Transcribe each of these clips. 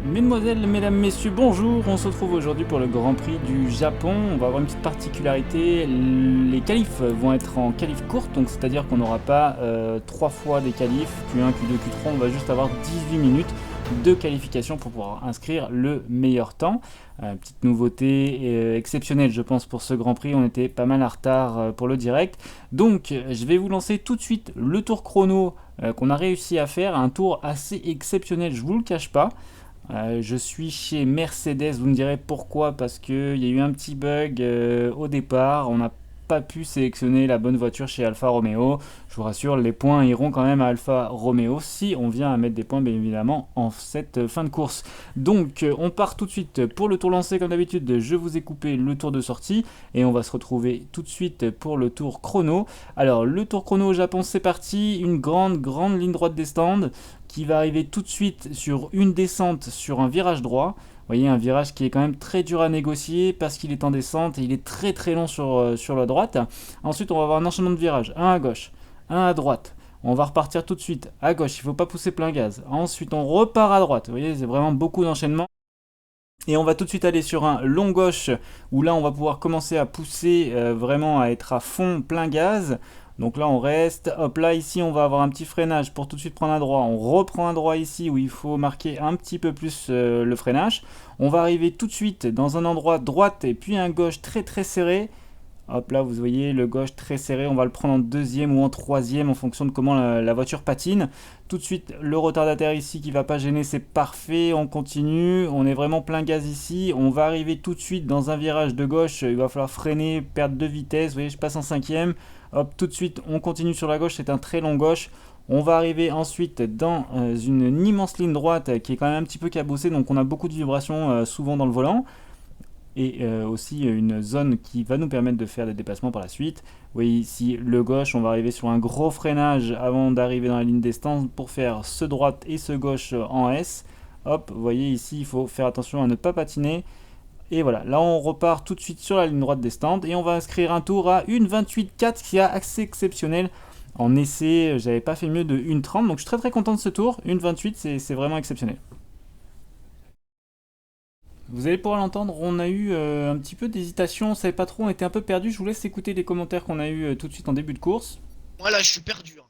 Mesdemoiselles, mesdames, messieurs, bonjour. On se retrouve aujourd'hui pour le Grand Prix du Japon. On va avoir une petite particularité. Les qualifs vont être en qualif courte, donc c'est-à-dire qu'on n'aura pas 3 fois des qualifs, Q1, Q2, Q3. On va juste avoir 18 minutes de qualification pour pouvoir inscrire le meilleur temps. Petite nouveauté exceptionnelle, je pense, pour ce Grand Prix. On était pas mal en retard pour le direct. Donc, je vais vous lancer tout de suite le tour chrono qu'on a réussi à faire. Un tour assez exceptionnel, je vous le cache pas. Je suis chez Mercedes, vous me direz pourquoi, parce qu'il y a eu un petit bug au départ, on n'a pas pu sélectionner la bonne voiture chez Alfa Romeo. Je vous rassure, les points iront quand même à Alfa Romeo si on vient à mettre des points bien évidemment en cette fin de course. Donc on part tout de suite pour le tour lancé comme d'habitude, je vous ai coupé le tour de sortie et on va se retrouver tout de suite pour le tour chrono. Alors le tour chrono au Japon c'est parti, une grande ligne droite des stands qui va arriver tout de suite sur une descente sur un virage droit. Vous voyez, un virage qui est quand même très dur à négocier parce qu'il est en descente et il est très long sur la droite. Ensuite, on va avoir un enchaînement de virages, un à gauche, un à droite. On va repartir tout de suite à gauche, il ne faut pas pousser plein gaz. Ensuite, on repart à droite. Vous voyez, c'est vraiment beaucoup d'enchaînements. Et on va tout de suite aller sur un long gauche où là on va pouvoir commencer à pousser vraiment à être à fond plein gaz. Donc là on reste, hop là ici on va avoir un petit freinage pour tout de suite prendre un droit. On reprend un droit ici où il faut marquer un petit peu plus le freinage. On va arriver tout de suite dans un endroit droite et puis un gauche très serré. Hop là, vous voyez le gauche très serré, on va le prendre en deuxième ou en troisième en fonction de comment la voiture patine. Tout de suite, le retardataire ici qui va pas gêner, c'est parfait, on continue, on est vraiment plein gaz ici. On va arriver tout de suite dans un virage de gauche, il va falloir freiner, perdre de vitesse, vous voyez, je passe en cinquième. Hop, tout de suite, on continue sur la gauche, c'est un très long gauche. On va arriver ensuite dans une immense ligne droite qui est quand même un petit peu cabossée, donc on a beaucoup de vibrations souvent dans le volant et aussi une zone qui va nous permettre de faire des dépassements par la suite. Vous voyez ici le gauche, on va arriver sur un gros freinage avant d'arriver dans la ligne des stands pour faire ce droite et ce gauche en S. Hop, vous voyez ici, il faut faire attention à ne pas patiner. Et voilà, là on repart tout de suite sur la ligne droite des stands et on va inscrire un tour à 1,28,4 qui est assez exceptionnel. En essai, j'avais pas fait mieux de 1,30, donc je suis très content de ce tour. 1,28, c'est vraiment exceptionnel. Vous allez pouvoir l'entendre, on a eu un petit peu d'hésitation, on savait pas trop, on était un peu perdu. Je vous laisse écouter les commentaires qu'on a eu tout de suite en début de course. Moi là, je suis perdu, hein.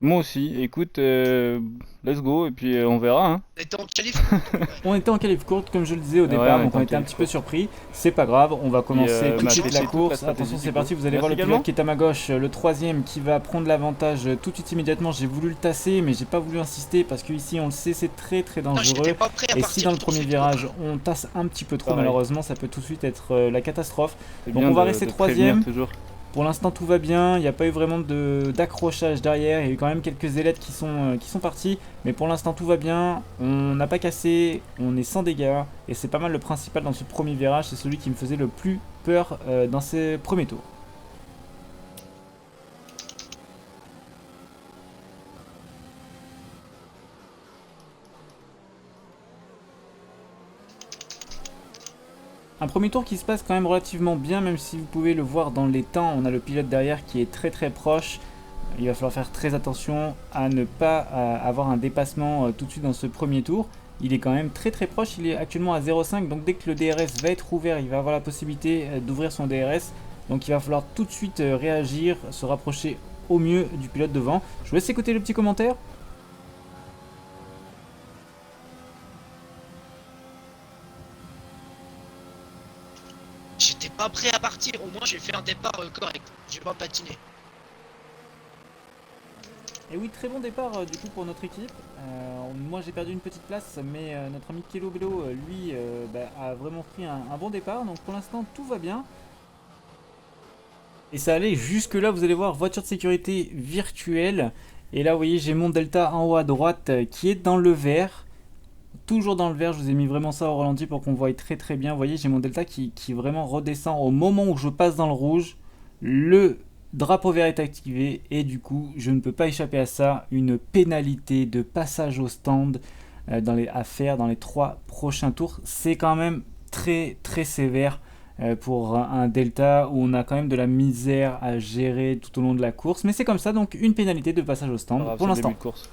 Moi aussi, écoute, let's go, et puis on verra, hein. On était en qualif courte, ouais. On était en qualif courte, comme je le disais au Ouais, départ, on donc était on en était un qualif petit peu courte. surpris. C'est pas grave, on va commencer tout de bah, suite la c'est toute course. la Attention, stratégie c'est du parti, coup. vous allez voir Merci le pilote également. qui est à ma gauche, le troisième qui va prendre l'avantage tout de suite immédiatement. J'ai voulu le tasser, mais j'ai pas voulu insister parce que ici on le sait, c'est très Putain, j'étais dangereux. pas prêt à Et si partir dans le tout de premier suite, virage quoi. on tasse un petit peu trop, Pareil. malheureusement, ça peut tout de suite être la catastrophe. C'est Donc bien on va de, rester de prévenir troisième. toujours. Pour l'instant tout va bien, il n'y a pas eu vraiment d'accrochage derrière, il y a eu quand même quelques ailettes qui sont parties, mais pour l'instant tout va bien, on n'a pas cassé, on est sans dégâts, et c'est pas mal le principal dans ce premier virage, c'est celui qui me faisait le plus peur dans ces premiers tours. Un premier tour qui se passe quand même relativement bien, même si vous pouvez le voir dans les temps, on a le pilote derrière qui est très proche. Il va falloir faire très attention à ne pas avoir un dépassement tout de suite dans ce premier tour. Il est quand même très proche, il est actuellement à 0,5, donc dès que le DRS va être ouvert, il va avoir la possibilité d'ouvrir son DRS. Donc il va falloir tout de suite réagir, se rapprocher au mieux du pilote devant. Je vous laisse écouter le petit commentaire. J'étais pas prêt à partir, au moins j'ai fait un départ correct. J'ai pas patiné. Et oui, très bon départ du coup pour notre équipe. Moi j'ai perdu une petite place, mais notre ami Kelo Bello, lui, a vraiment pris un bon départ. Donc pour l'instant tout va bien. Et ça allait jusque là, vous allez voir, voiture de sécurité virtuelle. Et là vous voyez j'ai mon delta en haut à droite qui est dans le vert. Toujours dans le vert, je vous ai mis vraiment ça au ralenti pour qu'on voie très bien. Vous voyez j'ai mon delta qui vraiment redescend au moment où je passe dans le rouge. Le drapeau vert est activé et du coup je ne peux pas échapper à ça, une pénalité de passage au stand à faire dans les 3 prochains tours. C'est quand même très sévère pour un delta où on a quand même de la misère à gérer tout au long de la course, mais c'est comme ça, donc une pénalité de passage au stand Grave, pour c'est le l'instant. début de course.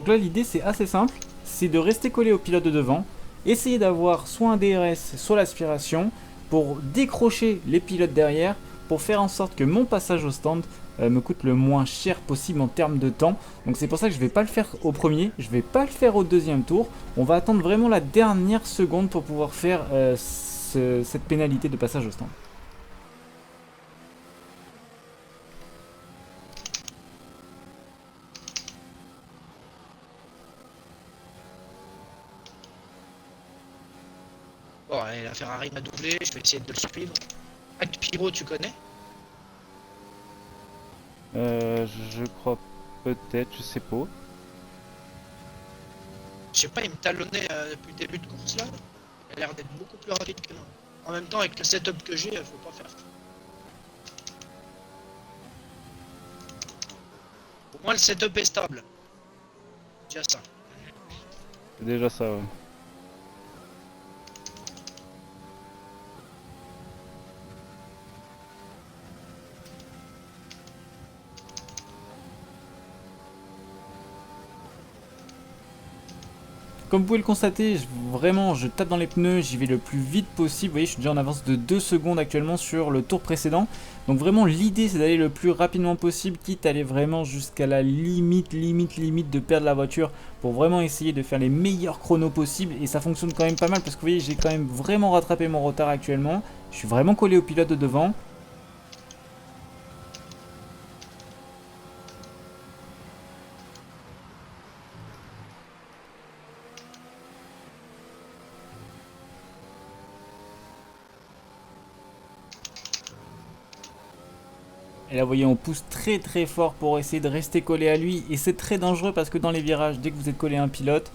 Donc là l'idée c'est assez simple, c'est de rester collé au pilote de devant, essayer d'avoir soit un DRS, soit l'aspiration, pour décrocher les pilotes derrière, pour faire en sorte que mon passage au stand me coûte le moins cher possible en termes de temps. Donc c'est pour ça que je vais pas le faire au premier, je vais pas le faire au deuxième tour. On va attendre vraiment la dernière seconde pour pouvoir faire cette pénalité de passage au stand. Bon, allez, la Ferrari m'a doublé, je vais essayer de le suivre. Avec Pyro, tu connais? Je crois peut-être, je sais pas. Je sais pas, il me talonnait depuis le début de course là. Il a l'air d'être beaucoup plus rapide que moi. En même temps, avec le setup que j'ai, faut pas faire. Au moins, le setup est stable. Déjà ça. C'est déjà ça, ouais. Comme vous pouvez le constater, vraiment je tape dans les pneus, j'y vais le plus vite possible. Vous voyez, je suis déjà en avance de 2 secondes actuellement sur le tour précédent. Donc vraiment l'idée c'est d'aller le plus rapidement possible, quitte à aller vraiment jusqu'à la limite de perdre la voiture pour vraiment essayer de faire les meilleurs chronos possibles. Et ça fonctionne quand même pas mal parce que vous voyez, j'ai quand même vraiment rattrapé mon retard actuellement. Je suis vraiment collé au pilote de devant. Et là vous voyez on pousse très fort pour essayer de rester collé à lui et c'est très dangereux parce que dans les virages dès que vous êtes collé à un pilote,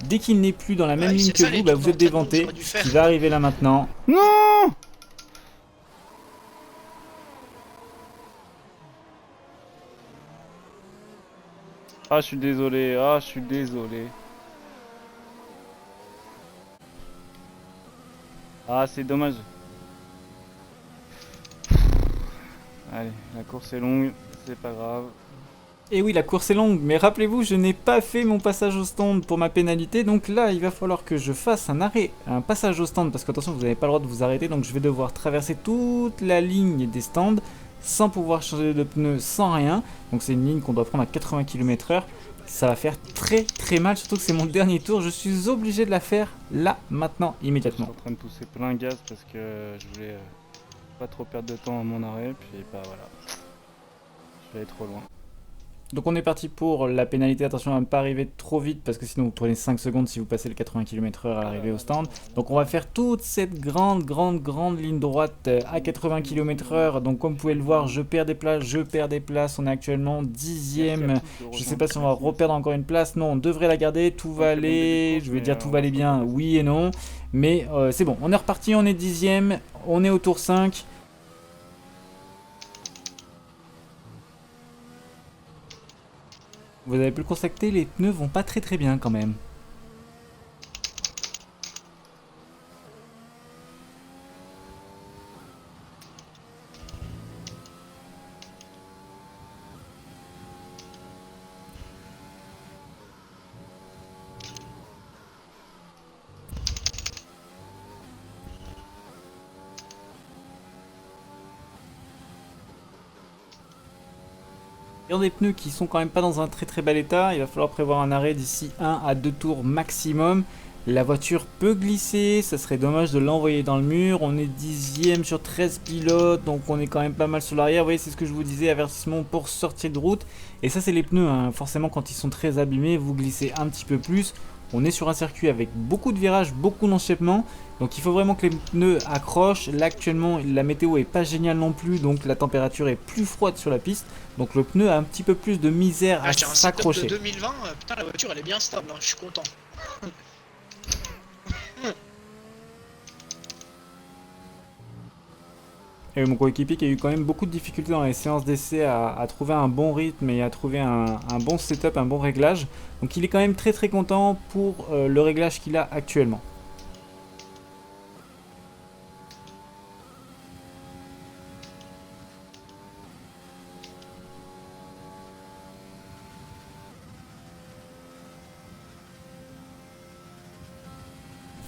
dès qu'il n'est plus dans la même ligne que vous, bah, vous êtes déventé, ce qui va arriver là maintenant. Non! Ah, je suis désolé, ah, je suis désolé. Ah, c'est dommage. Allez, la course est longue, c'est pas grave. Et oui la course est longue mais rappelez-vous je n'ai pas fait mon passage au stand pour ma pénalité donc là il va falloir que je fasse un arrêt, un passage au stand parce qu'attention vous n'avez pas le droit de vous arrêter donc je vais devoir traverser toute la ligne des stands sans pouvoir changer de pneus, sans rien. Donc c'est une ligne qu'on doit prendre à 80 km/h. Ça va faire très mal, surtout que c'est mon dernier tour. Je suis obligé de la faire là, maintenant, Je suis immédiatement. en train de pousser plein gaz parce que je voulais pas trop perdre de temps à mon arrêt, puis bah voilà. Je vais aller trop loin. Donc on est parti pour la pénalité. Attention à ne pas arriver trop vite parce que sinon vous prenez 5 secondes si vous passez le 80 km/h à l'arrivée au stand. Donc on va faire toute cette grande ligne droite à 80 km/h. Donc comme vous pouvez le voir, je perds des places. On est actuellement 10e. Je sais pas si on va reperdre encore une place. Non, on devrait la garder. Tout va aller. Je vais dire tout va aller bien, oui et non. Mais c'est bon, on est reparti, on est 10e. On est au tour 5. Vous avez pu le constater, les pneus vont pas très bien quand même. Ils ont des pneus qui sont quand même pas dans un très bel état, il va falloir prévoir un arrêt d'ici 1 à 2 tours maximum. La voiture peut glisser, ça serait dommage de l'envoyer dans le mur. On est 10e sur 13 pilotes, donc on est quand même pas mal sur l'arrière. Vous voyez, c'est ce que je vous disais, avertissement pour sortir de route. Et ça, c'est les pneus, hein. Forcément, quand ils sont très abîmés, vous glissez un petit peu plus. On est sur un circuit avec beaucoup de virages, beaucoup d'enchaînements. Donc il faut vraiment que les pneus accrochent. Là actuellement la météo est pas géniale non plus, donc la température est plus froide sur la piste. Donc le pneu a un petit peu plus de misère à J'ai un setup s'accrocher. de 2020, putain la voiture elle est bien stable, hein, je suis content. Et mon coéquipier qui a eu quand même beaucoup de difficultés dans les séances d'essai à trouver un bon rythme et à trouver un bon setup, un bon réglage. Donc il est quand même très content pour le réglage qu'il a actuellement.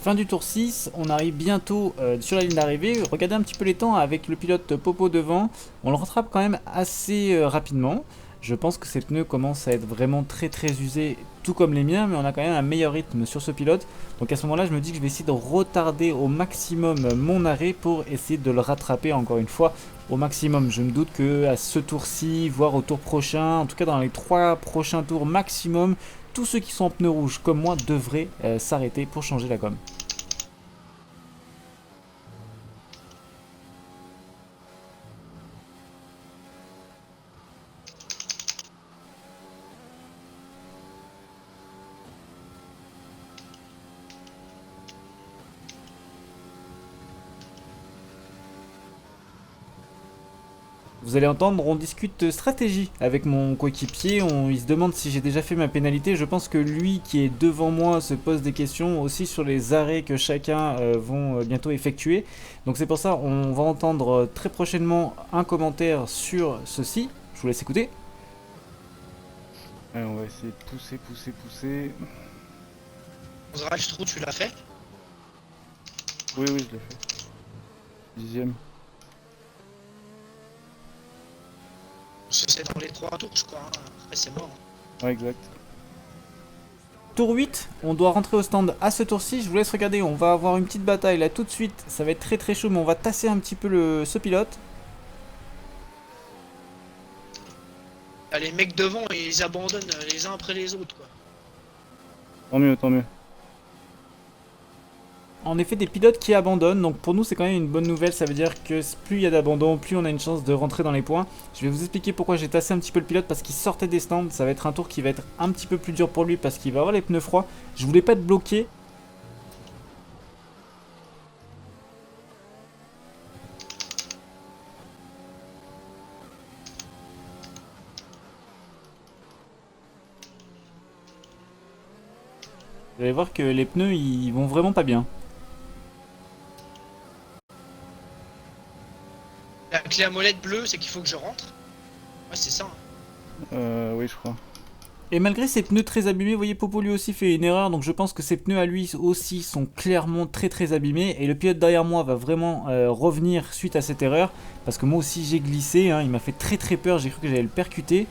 Fin du tour 6, on arrive bientôt sur la ligne d'arrivée. Regardez un petit peu les temps avec le pilote Popo devant. On le rattrape quand même assez rapidement. Je pense que ces pneus commencent à être vraiment très usés, tout comme les miens, mais on a quand même un meilleur rythme sur ce pilote. Donc à ce moment-là, je me dis que je vais essayer de retarder au maximum mon arrêt pour essayer de le rattraper encore une fois au maximum. Je me doute que à ce tour-ci, voire au tour prochain, en tout cas dans les 3 prochains tours maximum, tous ceux qui sont en pneus rouges comme moi devraient s'arrêter pour changer la gomme. Vous allez entendre, on discute stratégie avec mon coéquipier, il se demande si j'ai déjà fait ma pénalité. Je pense que lui qui est devant moi se pose des questions aussi sur les arrêts que chacun vont bientôt effectuer. Donc c'est pour ça on va entendre très prochainement un commentaire sur ceci. Je vous laisse écouter. Allez, on va essayer de pousser. Trou, tu l'as fait? Oui, je l'ai fait. 10ème. C'est dans les 3 tours, je crois. Hein. Après, c'est mort. Ouais, exact. Tour 8, on doit rentrer au stand à ce tour-ci. Je vous laisse regarder, on va avoir une petite bataille là tout de suite. Ça va être très chaud, mais on va tasser un petit peu ce pilote. Là, les mecs devant, ils abandonnent les uns après les autres, quoi. Tant mieux. En effet, des pilotes qui abandonnent, donc pour nous c'est quand même une bonne nouvelle, ça veut dire que plus il y a d'abandon, plus on a une chance de rentrer dans les points. Je vais vous expliquer pourquoi j'ai tassé un petit peu le pilote, parce qu'il sortait des stands, ça va être un tour qui va être un petit peu plus dur pour lui, parce qu'il va avoir les pneus froids. Je voulais pas être bloqué. Vous allez voir que les pneus ils vont vraiment pas bien. La clé à molette bleue, c'est qu'il faut que je rentre. Ouais, c'est ça. Oui, je crois. Et malgré ses pneus très abîmés, vous voyez Popo lui aussi fait une erreur, donc je pense que ses pneus à lui aussi sont clairement très abîmés. Et le pilote derrière moi va vraiment revenir suite à cette erreur, parce que moi aussi j'ai glissé, hein, il m'a fait très peur, j'ai cru que j'allais le percuter.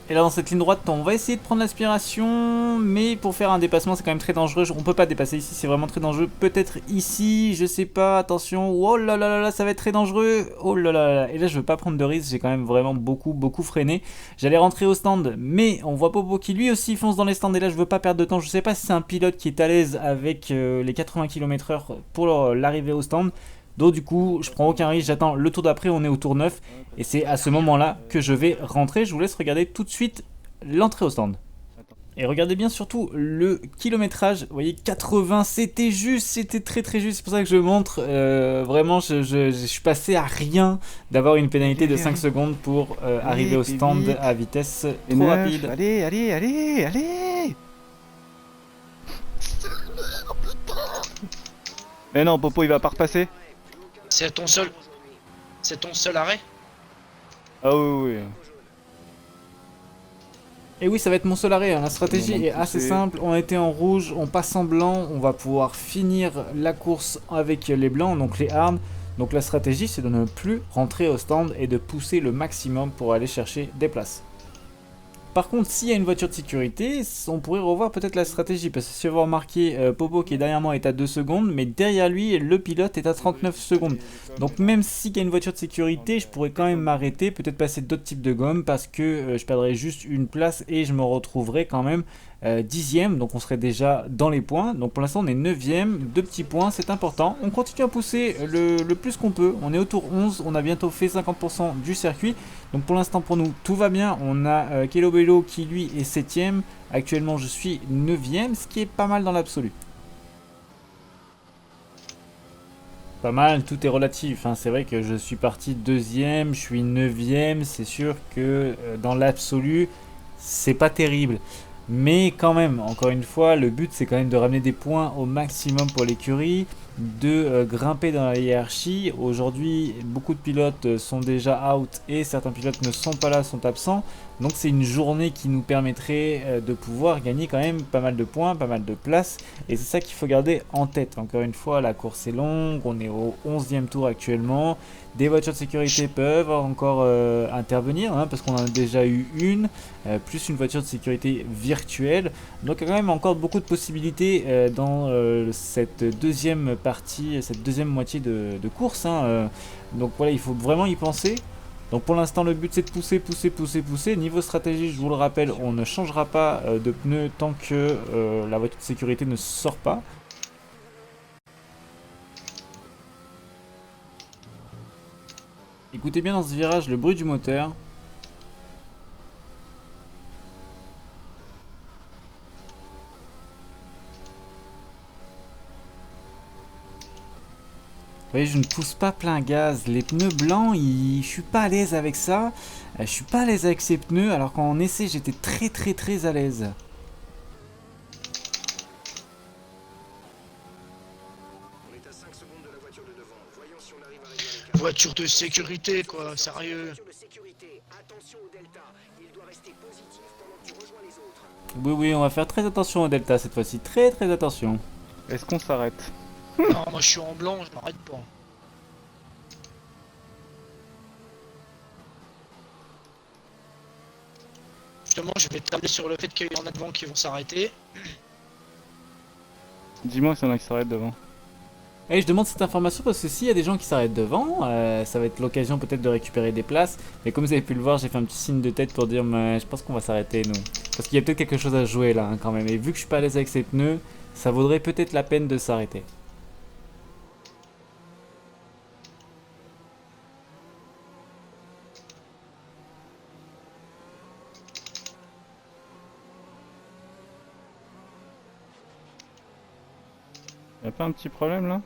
Et là dans cette ligne droite, on va essayer de prendre l'aspiration, mais pour faire un dépassement c'est quand même très dangereux, on peut pas dépasser ici, c'est vraiment très dangereux. Peut-être ici, je sais pas, attention, oh là là, ça va être très dangereux, oh là là. Et là je veux pas prendre de risque, j'ai quand même vraiment beaucoup freiné. J'allais rentrer au stand, mais on voit Popo qui lui aussi fonce dans les stands, et là je veux pas perdre de temps. Je sais pas si c'est un pilote qui est à l'aise avec les 80 km/h pour l'arrivée au stand. Donc du coup, je prends aucun risque, j'attends le tour d'après, on est au tour 9. Et c'est à ce moment-là que je vais rentrer. Je vous laisse regarder tout de suite l'entrée au stand. Et regardez bien surtout le kilométrage. Vous voyez, 80, c'était juste, c'était très juste. C'est pour ça que je montre. Vraiment, je suis passé à rien d'avoir une pénalité de 5 secondes pour arriver au stand à vitesse trop rapide. Allez. Mais non, Popo, il va pas repasser. C'est ton seul arrêt? Ah oui. Et oui, ça va être mon seul arrêt, hein. La stratégie est assez simple, on était en rouge, on passe en blanc, on va pouvoir finir la course avec les blancs, donc les armes. Donc la stratégie c'est de ne plus rentrer au stand et de pousser le maximum pour aller chercher des places. Par contre, s'il y a une voiture de sécurité, on pourrait revoir peut-être la stratégie, parce que si vous remarquez, Popo qui est derrière moi est à 2 secondes, mais derrière lui, le pilote est à 39 secondes. Donc même s'il y a une voiture de sécurité, je pourrais quand même m'arrêter, peut-être passer d'autres types de gommes, parce que je perdrais juste une place et je me retrouverais quand même 10ème, donc on serait déjà dans les points. Donc pour l'instant on est 9ème, 2 petits points, c'est important. On continue à pousser le plus qu'on peut, on est au tour 11, on a bientôt fait 50% du circuit. Donc pour l'instant pour nous tout va bien, on a Kelo Bello qui lui est 7ème, actuellement je suis 9ème, ce qui est pas mal dans l'absolu. Pas mal, tout est relatif, hein. C'est vrai que je suis parti 2ème, je suis 9ème, c'est sûr que dans l'absolu c'est pas terrible. Mais quand même, encore une fois, le but c'est quand même de ramener des points au maximum pour l'écurie, de grimper dans la hiérarchie. Aujourd'hui, beaucoup de pilotes sont déjà out et certains pilotes ne sont pas là, sont absents. Donc c'est une journée qui nous permettrait de pouvoir gagner quand même pas mal de points, pas mal de places. Et c'est ça qu'il faut garder en tête. Encore une fois, la course est longue, on est au 11e tour actuellement. Des voitures de sécurité peuvent encore intervenir, hein, parce qu'on en a déjà eu une, plus une voiture de sécurité virtuelle. Donc il y a quand même encore beaucoup de possibilités dans cette deuxième partie, cette deuxième moitié de course, hein. Donc voilà, il faut vraiment y penser. Donc pour l'instant le but c'est de pousser, pousser, pousser, pousser. Niveau stratégie, je vous le rappelle, on ne changera pas de pneus tant que la voiture de sécurité ne sort pas. Écoutez bien dans ce virage le bruit du moteur. Vous voyez, je ne pousse pas plein gaz. Les pneus blancs, je suis pas à l'aise avec ça. Je suis pas à l'aise avec ces pneus, alors qu'en essai, j'étais très très très à l'aise. Voiture de sécurité, quoi, sérieux. Oui, oui, on va faire très attention au delta cette fois-ci. Très très attention. Est-ce qu'on s'arrête? Non, moi je suis en blanc, je m'arrête pas. Justement, je vais tabler sur le fait qu'il y en a devant qui vont s'arrêter. Dis-moi s'il y en a qui s'arrêtent devant. Et je demande cette information parce que s'il y a des gens qui s'arrêtent devant, ça va être l'occasion peut-être de récupérer des places. Mais comme vous avez pu le voir, j'ai fait un petit signe de tête pour dire mais je pense qu'on va s'arrêter nous. Parce qu'il y a peut-être quelque chose à jouer là hein, quand même. Et vu que je suis pas à l'aise avec ces pneus, ça vaudrait peut-être la peine de s'arrêter. Y'a pas un petit problème là?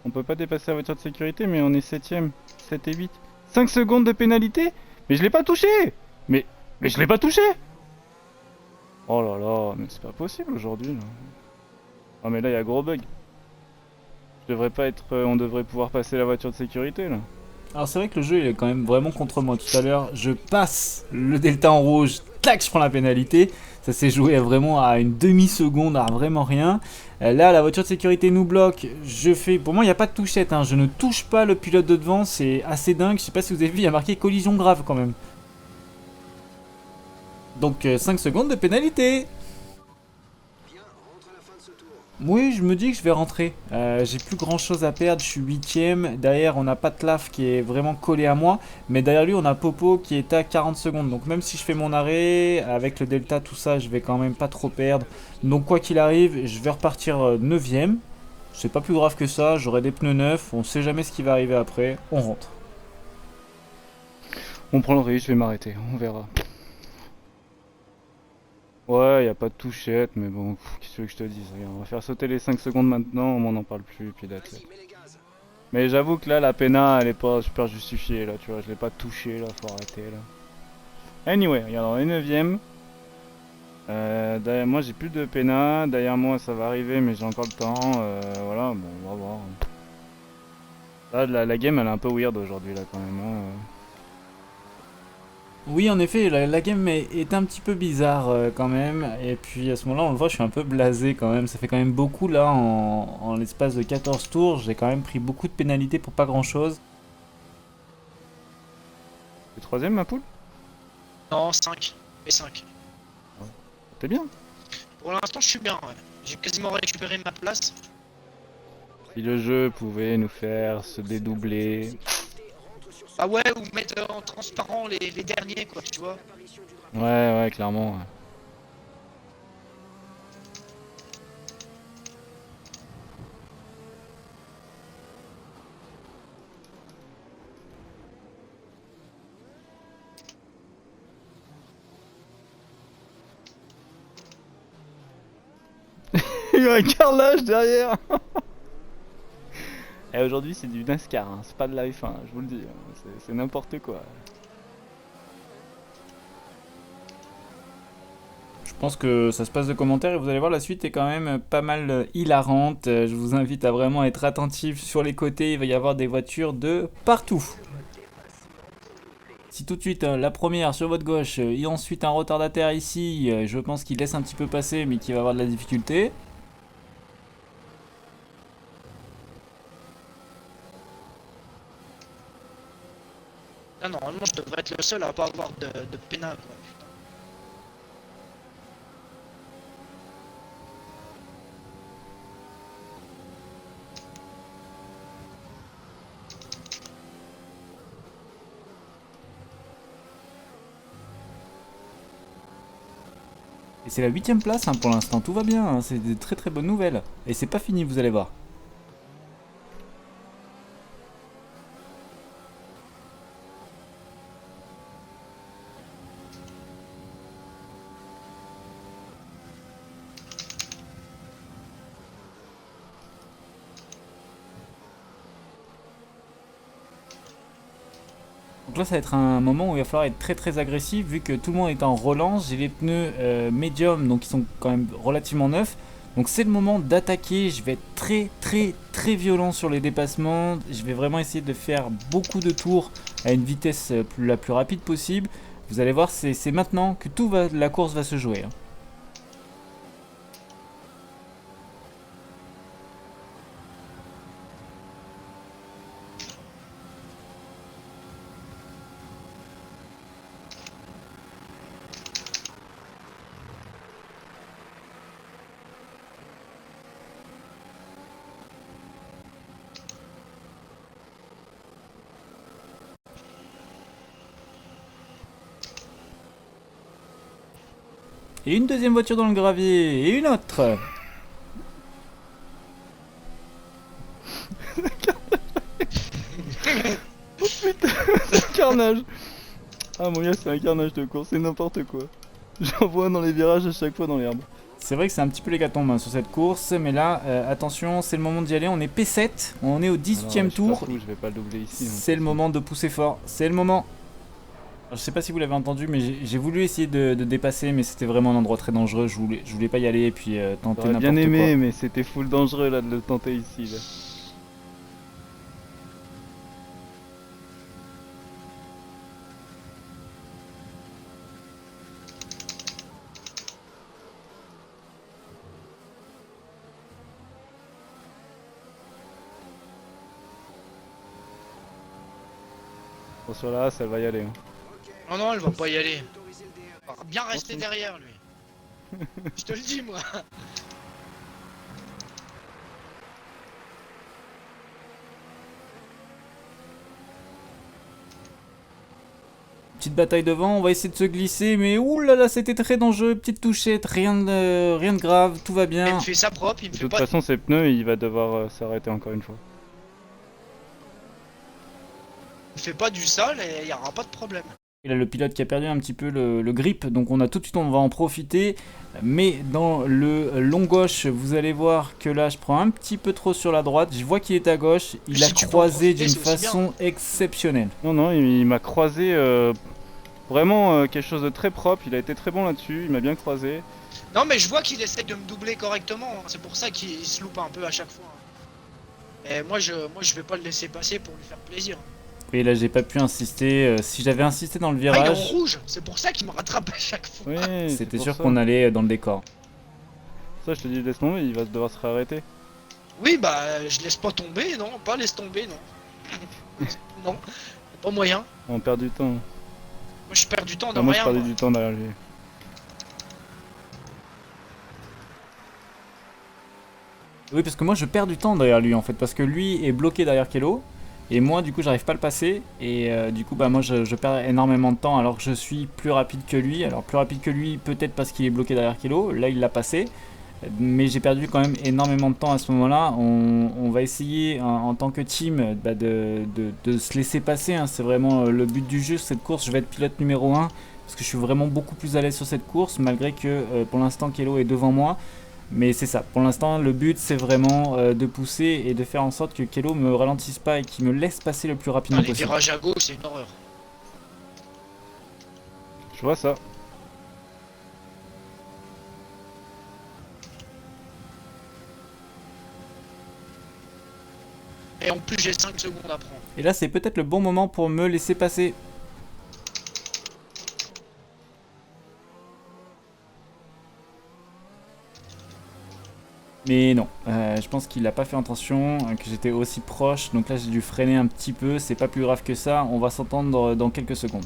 On peut pas dépasser la voiture de sécurité mais on est 7ème, 7 et 8. 5 secondes de pénalité? Mais je l'ai pas touché! Mais je l'ai pas touché! Oh là là, mais c'est pas possible aujourd'hui là. Oh mais là y'a gros bug. Je devrais pas être... on devrait pouvoir passer la voiture de sécurité là. Alors c'est vrai que le jeu il est quand même vraiment contre moi. Tout à l'heure, je passe le delta en rouge, tac, je prends la pénalité. Ça s'est joué vraiment à une demi-seconde, à vraiment rien. Là, la voiture de sécurité nous bloque. Je fais... Pour moi, il n'y a pas de touchette. Hein. Je ne touche pas le pilote de devant. C'est assez dingue. Je sais pas si vous avez vu, il y a marqué collision grave quand même. Donc 5 secondes de pénalité. Oui, je me dis que je vais rentrer. J'ai plus grand chose à perdre, je suis 8ème. Derrière, on n'a pas de Laf qui est vraiment collé à moi. Mais derrière lui, on a Popo qui est à 40 secondes. Donc même si je fais mon arrêt, avec le delta, tout ça, je vais quand même pas trop perdre. Donc quoi qu'il arrive, je vais repartir 9ème. C'est pas plus grave que ça, j'aurai des pneus neufs. On sait jamais ce qui va arriver après. On rentre. On prend le risque, je vais m'arrêter, on verra. Ouais, y a pas de touchette, mais bon, qu'est-ce que tu veux que je te dise? Regarde, on va faire sauter les 5 secondes maintenant, on m'en en parle plus, puis that's it. Mais j'avoue que là, la péna, elle est pas super justifiée, là, tu vois, je l'ai pas touché, là, faut arrêter, là. Anyway, regarde, on est 9ème. Derrière moi, j'ai plus de péna, derrière moi, ça va arriver, mais j'ai encore le temps, voilà, bon, on va voir. Là, la game, elle est un peu weird aujourd'hui, là, quand même, hein. Oui, en effet, la game est un petit peu bizarre quand même. Et puis à ce moment-là, on le voit, je suis un peu blasé quand même. Ça fait quand même beaucoup là, en l'espace de 14 tours. J'ai quand même pris beaucoup de pénalités pour pas grand-chose. T'es 3ème, ma poule? Non, 5. Et 5. T'es bien? Pour l'instant, je suis bien, ouais. J'ai quasiment récupéré ma place. Si le jeu pouvait nous faire se dédoubler... Ah ouais, ou mettre en transparent les derniers, quoi, tu vois. Ouais, clairement. Ouais. Il y a un carrelage derrière. Et aujourd'hui c'est du NASCAR, hein. C'est pas de la F1, je vous le dis, hein. C'est n'importe quoi. Je pense que ça se passe de commentaires et vous allez voir, la suite est quand même pas mal hilarante. Je vous invite à vraiment être attentif sur les côtés, il va y avoir des voitures de partout. Si tout de suite la première sur votre gauche et ensuite un retardataire ici, je pense qu'il laisse un petit peu passer mais qu'il va avoir de la difficulté. Là, normalement, je devrais être le seul à pas avoir de pénal, quoi. Putain. Et c'est la 8ème place hein, pour l'instant, tout va bien, hein, c'est des très très bonnes nouvelles. Et c'est pas fini, vous allez voir. Donc là ça va être un moment où il va falloir être très très agressif vu que tout le monde est en relance. J'ai les pneus médium donc ils sont quand même relativement neufs. Donc c'est le moment d'attaquer, je vais être très très très violent sur les dépassements. Je vais vraiment essayer de faire beaucoup de tours à une vitesse la plus rapide possible. Vous allez voir c'est maintenant que la course va se jouer. Hein. Et une deuxième voiture dans le gravier, et une autre. Oh putain, c'est un carnage. Ah mon gars, c'est un carnage de course, c'est n'importe quoi. J'en vois dans les virages à chaque fois dans l'herbe. C'est vrai que c'est un petit peu l'hécatombe hein, sur cette course, mais là, attention, c'est le moment d'y aller. On est P7, on est au 18ème tour. Je vais pas le doubler ici. C'est le moment de pousser fort, c'est le moment. Alors, je sais pas si vous l'avez entendu, mais j'ai voulu essayer de dépasser, mais c'était vraiment un endroit très dangereux. Je voulais pas y aller et puis tenter J'aurais n'importe bien aimé, quoi. mais c'était full dangereux là de le tenter ici. Là. Attention là, ça va y aller. Hein. Non, non, elle va pas y aller. Il va bien rester derrière, lui. Je te le dis, moi. Petite bataille devant, on va essayer de se glisser, mais oulala, c'était très dangereux. Petite touchette, rien de grave, tout va bien. Il me fait ça propre, il me De fait toute pas. façon, ses pneus, il va devoir s'arrêter encore une fois. Il me fait pas du sale et il y aura pas de problème. Il a le pilote qui a perdu un petit peu le grip, donc on a tout de suite, on va en profiter. Mais dans le long gauche, vous allez voir que là, je prends un petit peu trop sur la droite. Je vois qu'il est à gauche. Il a Si tu peux en croisé profiter, d'une c'est aussi façon exceptionnelle. Non, non, il m'a croisé vraiment quelque chose de très propre. Il a été très bon là-dessus. Il m'a bien croisé. Non, mais je vois qu'il essaie de me doubler correctement. Hein. C'est pour ça qu'il se loupe un peu à chaque fois. Hein. Et moi, je vais pas le laisser passer pour lui faire plaisir. Et là, j'ai pas pu insister. Si j'avais insisté dans le Ah, il est en virage, rouge. C'est pour ça qu'il me rattrape à chaque fois. Oui, c'était sûr qu'on allait dans le décor. Ça, je te dis, laisse tomber. Il va devoir se réarrêter. Oui, bah, je laisse pas tomber, non. Pas laisse tomber, non. Non, pas moyen. On perd du temps. Moi, je perds du temps dans Moi, je rien. perdais Moi. du temps derrière lui. Oui, parce que moi, je perds du temps derrière lui, en fait. Parce que lui est bloqué derrière Kelo. Et moi, du coup, j'arrive pas à le passer. Et du coup, bah, moi, je perds énormément de temps alors que je suis plus rapide que lui. Alors, plus rapide que lui, peut-être parce qu'il est bloqué derrière Kelo. Là, il l'a passé. Mais j'ai perdu quand même énormément de temps à ce moment-là. On va essayer, en tant que team, bah, de se laisser passer. Hein. C'est vraiment le but du jeu, cette course. Je vais être pilote numéro 1. Parce que je suis vraiment beaucoup plus à l'aise sur cette course. Malgré que, pour l'instant, Kelo est devant moi. Mais c'est ça, pour l'instant le but c'est vraiment de pousser et de faire en sorte que Kelo me ralentisse pas et qu'il me laisse passer le plus rapidement Les possible. virages à gauche, c'est une horreur. Je vois ça. Et en plus, j'ai 5 secondes à prendre. Et là c'est peut-être le bon moment pour me laisser passer. Mais non, je pense qu'il n'a pas fait attention, que j'étais aussi proche. Donc là, j'ai dû freiner un petit peu. C'est pas plus grave que ça. On va s'entendre dans quelques secondes.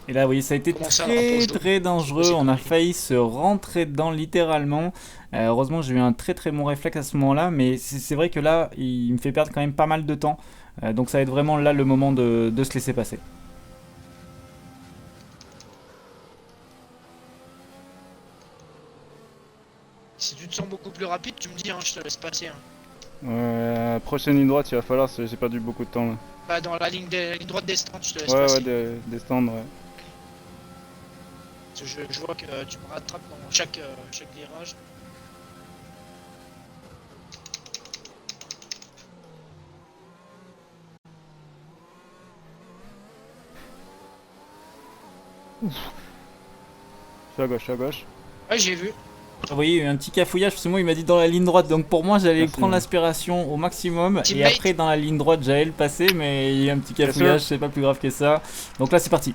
Et là, oui, ça a été Comment ça, très drapeau jaune? très dangereux. On a failli se rentrer dedans littéralement. Heureusement, j'ai eu un très très bon réflexe à ce moment-là. Mais c'est vrai que là, il me fait perdre quand même pas mal de temps. Donc ça va être vraiment là le moment de se laisser passer. Si tu te sens beaucoup plus rapide, tu me dis, hein, je te laisse passer. Hein. Prochaine ligne droite, il va falloir, j'ai perdu beaucoup de temps là. Bah, dans la ligne droite des stands, je te laisse Ouais, passer. ouais, des stands, ouais. Parce que je vois que tu me rattrapes dans chaque virage. Je suis à gauche, je suis à gauche. Ouais, j'ai vu. Vous voyez, il y a eu un petit cafouillage parce que moi il m'a dit dans la ligne droite. Donc pour moi, j'allais Merci. prendre l'aspiration au maximum. Et Teammate. après, dans la ligne droite, j'allais le passer. Mais il y a eu un petit Bien cafouillage, sûr. c'est pas plus grave que ça. Donc là, c'est parti.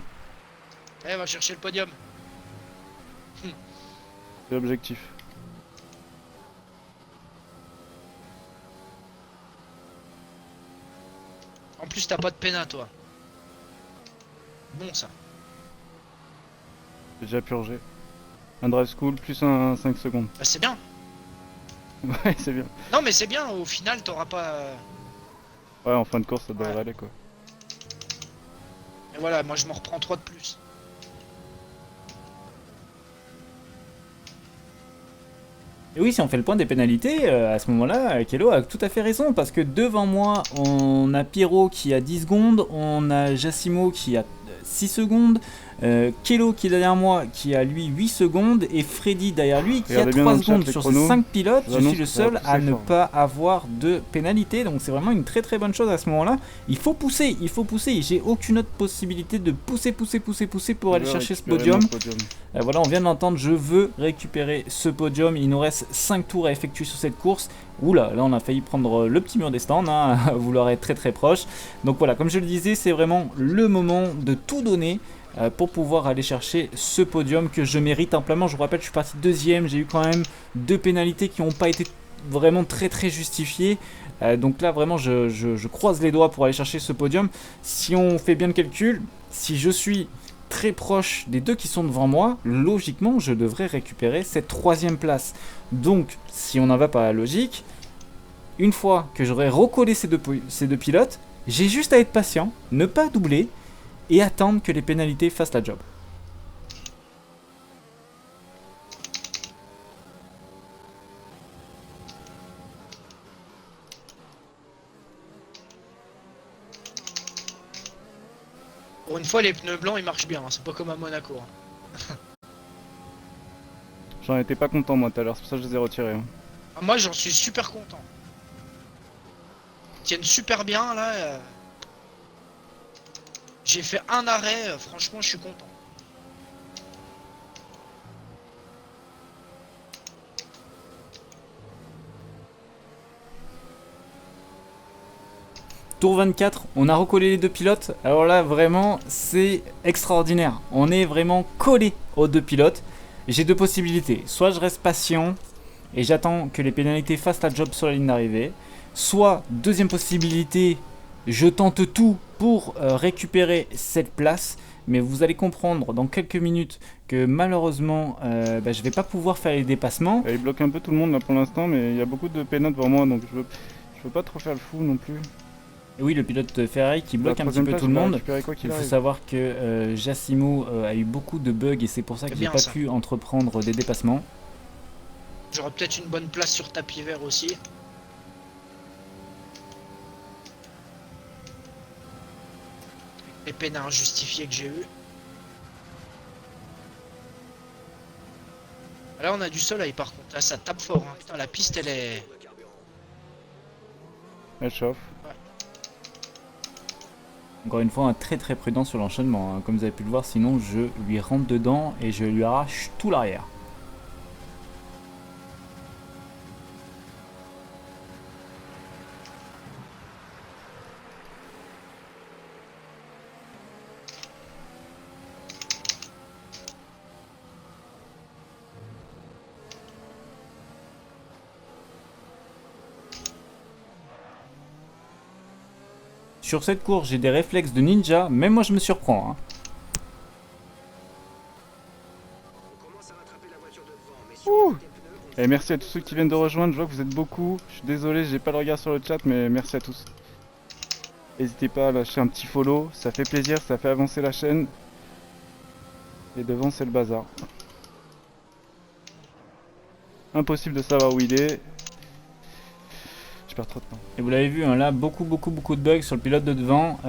Eh, va chercher le podium. C'est l'objectif. En plus, t'as pas de péna, toi. Bon, ça. J'ai déjà purgé. Un drive school plus un 5 secondes. Bah, c'est bien. Ouais, c'est bien. Non, mais c'est bien. Au final, t'auras pas. Ouais, en fin de course, ça devrait Ouais. aller quoi. Et voilà, moi je m'en reprends 3 de plus. Et oui, si on fait le point des pénalités, à ce moment-là, Kelo a tout à fait raison, parce que devant moi, on a Pierrot qui a 10 secondes, on a Jassimo qui a 6 secondes, Kelo qui est derrière moi qui a lui 8 secondes, et Freddy derrière lui qui Regardez a bien 3 dans le chat secondes. les Sur ces chronos. 5 pilotes, je J'annonce suis le que ça va seul pousser à ne fort. pas avoir de pénalité, donc c'est vraiment une très très bonne chose à ce moment-là. Il faut pousser, j'ai aucune autre possibilité de pousser pour aller Je vais chercher ce récupérer podium. mon podium. Voilà, on vient de l'entendre, je veux récupérer ce podium. Il nous reste 5 tours à effectuer sur cette course. Oula, là on a failli prendre le petit mur des stands, hein. Vous l'aurez très très proche. Donc voilà, comme je le disais, c'est vraiment le moment de tout donner pour pouvoir aller chercher ce podium que je mérite amplement. Je vous rappelle, je suis parti deuxième, j'ai eu quand même 2 pénalités qui n'ont pas été vraiment très très justifiées. Donc là vraiment je croise les doigts pour aller chercher ce podium. Si on fait bien le calcul, si je suis très proche des deux qui sont devant moi, logiquement je devrais récupérer cette 3ème place. Donc si on n'en va pas à la logique, une fois que j'aurai recollé ces deux pilotes, j'ai juste à être patient, ne pas doubler et attendre que les pénalités fassent la job. Pour une fois, les pneus blancs ils marchent bien, hein. C'est pas comme à Monaco. Hein. J'en étais pas content moi tout à l'heure, c'est pour ça que je les ai retirés. Hein. Ah, moi j'en suis super content. Ils tiennent super bien là. J'ai fait un arrêt, franchement je suis content. Tour 24, on a recollé les deux pilotes. Alors là, vraiment, c'est extraordinaire. On est vraiment collé aux deux pilotes. J'ai deux possibilités. Soit je reste patient et j'attends que les pénalités fassent la job sur la ligne d'arrivée. Soit, deuxième possibilité, je tente tout pour récupérer cette place. Mais vous allez comprendre dans quelques minutes que malheureusement, je vais pas pouvoir faire les dépassements. Il bloque un peu tout le monde là pour l'instant, mais il y a beaucoup de pénalités devant moi, donc je veux pas trop faire le fou non plus. Et oui, le pilote Ferrari qui bloque La un petit peu troisième tout le place, je vais monde. récupérer quoi qu'il Il faut arrive. savoir que Jassimo a eu beaucoup de bugs et c'est pour ça C'est qu'il n'a bien, pas ça. pu entreprendre des dépassements. J'aurais peut-être une bonne place sur tapis vert aussi. Les peines injustifiées que j'ai eues. Là on a du soleil par contre, là ça tape fort. Hein. Putain, la piste elle est... Elle chauffe. Encore une fois, un très très prudent sur l'enchaînement, hein. Comme vous avez pu le voir, sinon je lui rentre dedans et je lui arrache tout l'arrière. Sur cette course, j'ai des réflexes de ninja, même moi je me surprends, hein. Ouh. Et merci à tous ceux qui viennent de rejoindre, je vois que vous êtes beaucoup. Je suis désolé, j'ai pas le regard sur le chat, mais merci à tous. N'hésitez pas à lâcher un petit follow, ça fait plaisir, ça fait avancer la chaîne. Et devant, c'est le bazar. Impossible de savoir où il est. Je perds trop de temps. Et vous l'avez vu, hein, là, beaucoup de bugs sur le pilote de devant.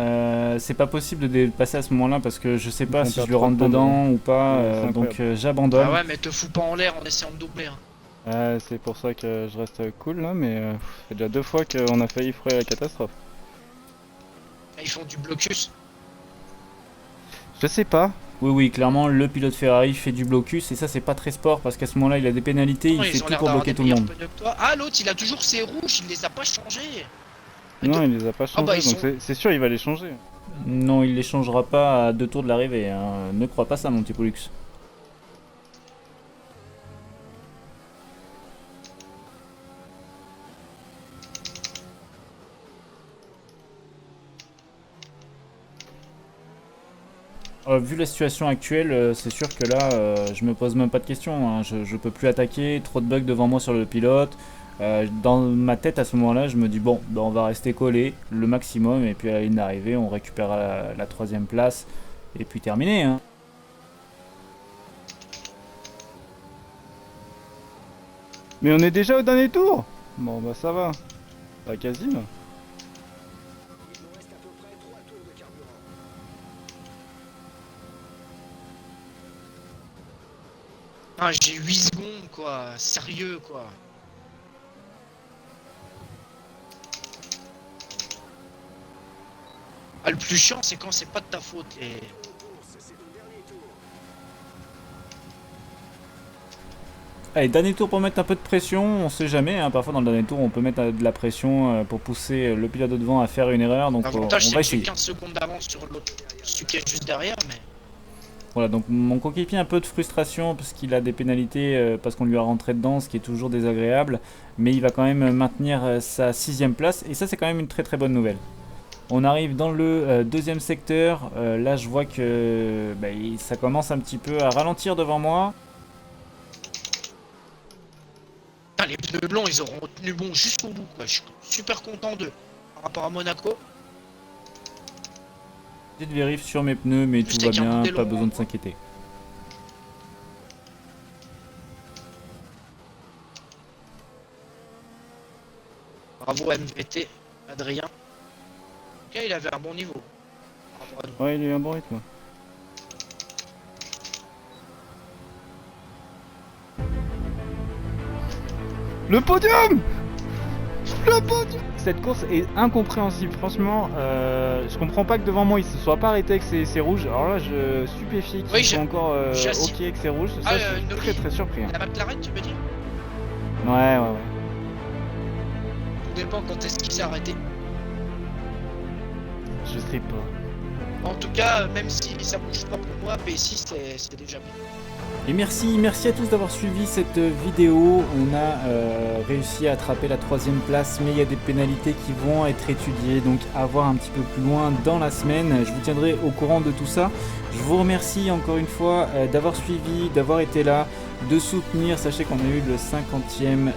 C'est pas possible de dépasser à ce moment-là parce que je sais pas On si perd je le rentre trop de temps dedans ou pas. Ouais, c'est Donc incroyable. j'abandonne. Ah ouais, mais te fous pas en l'air en essayant de doubler. Hein. C'est pour ça que je reste cool là, mais c'est déjà 2 fois qu'on a failli faire la catastrophe. Ils font du blocus. Je sais pas. Oui, clairement, le pilote Ferrari fait du blocus et ça, c'est pas très sport parce qu'à ce moment-là, il a des pénalités, Non, il fait ils ont tout l'air pour d'avoir bloquer des tout le meilleurs monde. pneus que toi. Ah, l'autre, il a toujours ses rouges, il les a pas changés. Non, il les a pas changés, bah, ils donc sont- c'est sûr il va les changer. Non, il les changera pas à 2 tours de l'arrivée, hein. Ne crois pas ça, mon petit Pollux. Vu la situation actuelle, c'est sûr que là, je me pose même pas de questions, hein. Je peux plus attaquer, trop de bugs devant moi sur le pilote. Dans ma tête, à ce moment-là, je me dis bon, on va rester collé le maximum et puis à la ligne d'arrivée, on récupérera la 3ème place et puis terminé, hein. Mais on est déjà au dernier tour. Bon bah ça va. Pas quasi là. Ah, j'ai 8 secondes, quoi. Sérieux, quoi. Ah, le plus chiant, c'est quand c'est pas de ta faute. Et... Allez, dernier tour pour mettre un peu de pression, on sait jamais, hein. Parfois dans le dernier tour on peut mettre de la pression pour pousser le pilote de devant à faire une erreur, donc on L'avantage, c'est va que j'ai essayer. 15 secondes d'avance sur l'autre, celui qui est juste derrière, mais... Voilà, donc mon coéquipier a un peu de frustration parce qu'il a des pénalités parce qu'on lui a rentré dedans, ce qui est toujours désagréable, mais il va quand même maintenir sa 6ème place et ça c'est quand même une très très bonne nouvelle. On arrive dans le 2ème secteur, là je vois que ça commence un petit peu à ralentir devant moi. Putain, les pneus blancs, ils auront tenu bon jusqu'au bout, quoi. Je suis super content d'eux. Par rapport à Monaco. Petite vérif sur mes pneus, mais tout Juste va avec un bien, modèle pas au besoin moins. de s'inquiéter. Bravo MVT, Adrien. Ok, il avait un bon niveau. Par rapport à nous. Ouais, il a eu un bon rythme. Le podium. Le podium. Cette course est incompréhensible, franchement. Je comprends pas que devant moi il se soit pas arrêté avec ses rouges. Alors là, je suis stupéfié qu'il Oui, soit encore j'assume. ok avec ses rouges. Ça, Ah, je suis Noli. très très surpris. Hein. La McLaren, tu veux dire? Ouais. Tout dépend quand est-ce qu'il s'est arrêté. Je sais pas. En tout cas, même si ça bouge pas pour moi, P6 c'est déjà bien. Et merci à tous d'avoir suivi cette vidéo. On a réussi à attraper la 3ème place, mais il y a des pénalités qui vont être étudiées, donc à voir un petit peu plus loin dans la semaine. Je vous tiendrai au courant de tout ça. Je vous remercie encore une fois d'avoir suivi, d'avoir été là, de soutenir. Sachez qu'on a eu le 50e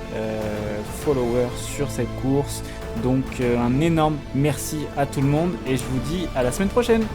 follower sur cette course. Donc un énorme merci à tout le monde et je vous dis à la semaine prochaine.